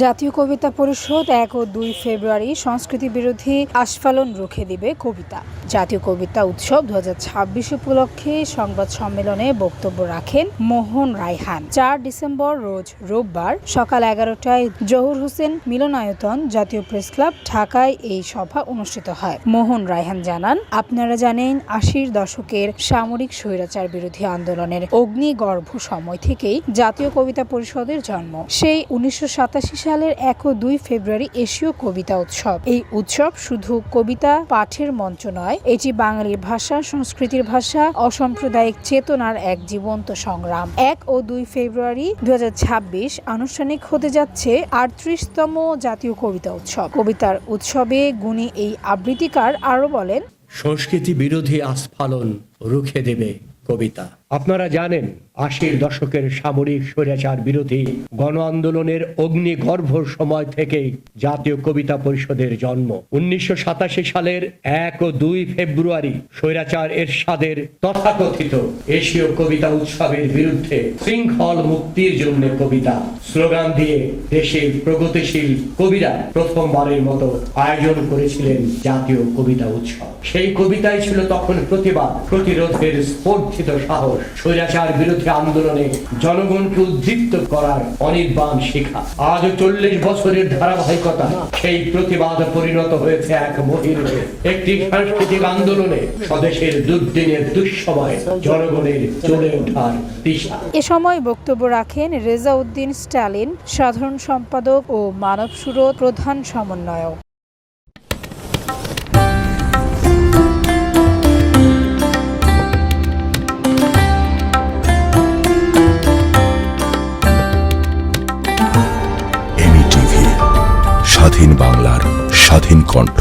জাতীয় কবিতা পরিষদ ১ ও ২ ফেব্রুয়ারি সংস্কৃতি বিরোধী আস্ফালন রুখে দিবে কবিতা। জাতীয় কবিতা উৎসব ২০২৬ উপলক্ষে সংবাদ সম্মেলনে বক্তব্য রাখেন মোহন রায়হান। ৪ ডিসেম্বর রোজ রোববার সকাল ১১টায় জহুর হোসেন মিলনায়তন, জাতীয় প্রেসক্লাব, ঢাকায় এই সভা অনুষ্ঠিত হয়। মোহন রায়হান জানান, আপনারা জানেন ৮০-র দশকের সামরিক স্বৈরাচার বিরোধী আন্দোলনের অগ্নিগর্ভ সময় থেকেই জাতীয় কবিতা পরিষদের জন্ম। সেই ১৯৮৭ সালের ১ ও ২ ফেব্রুয়ারি এশীয় কবিতা উৎসব। এই উৎসব শুধু কবিতা পাঠের মঞ্চ নয়, এটি বাঙালির ভাষা, সংস্কৃতির ভাষা, অসাম্প্রদায়িক চেতনার এক জীবন্ত সংগ্রাম। ১ ও ২ ফেব্রুয়ারি ২০২৬ আনুষ্ঠানিক হতে যাচ্ছে ৩৮তম জাতীয় কবিতা উৎসব। কবিতার উৎসবে গুণী এই আবৃত্তিকার আরো বলেন, সংস্কৃতি বিরোধী আস্ফালন রুখে দেবে কবিতা। আপনারা জানেন ৮০-র দশকের সামরিক স্বৈরাচার বিরোধী গণ আন্দোলনের অগ্নিগর্ভ সময় থেকেই জাতীয় কবিতা পরিষদের জন্ম। ১৯৮৭ সালের ১ ও ২ ফেব্রুয়ারি স্বৈরাচার এরশাদের তথাকথিত এশীয় কবিতা উৎসবের বিরুদ্ধে শৃঙ্খল মুক্তির জন্য কবিতা স্লোগান দিয়ে দেশের প্রগতিশীল কবিরা প্রথমবারের মতো আয়োজন করেছিলেন জাতীয় কবিতা উৎসব। সেই কবিতায় ছিল তখন প্রতিবাদ, প্রতিরোধের স্ফূর্তিত সাহস, স্বৈরাচার বিরোধী আন্দোলনে জনগণকে উদ্দীপ্ত করার অনির্বাণ শিখা। আজ ৪০ বছরের ধারাবাহিকতা সেই প্রতিবাদ পরিণত হয়েছে এক মহিরুহে, একটি সাংস্কৃতিক আন্দোলনে, স্বদেশের দুর্দিনের দুঃসময়ে জনগণের চলে ওঠার দিশা। এ সময় বক্তব্য রাখেন রেজাউদ্দিন স্টালিন, সাধারণ সম্পাদক ও মানব সুরত প্রধান সমন্বয়ক। স্বাধীন বাংলার স্বাধীন কণ্ঠ।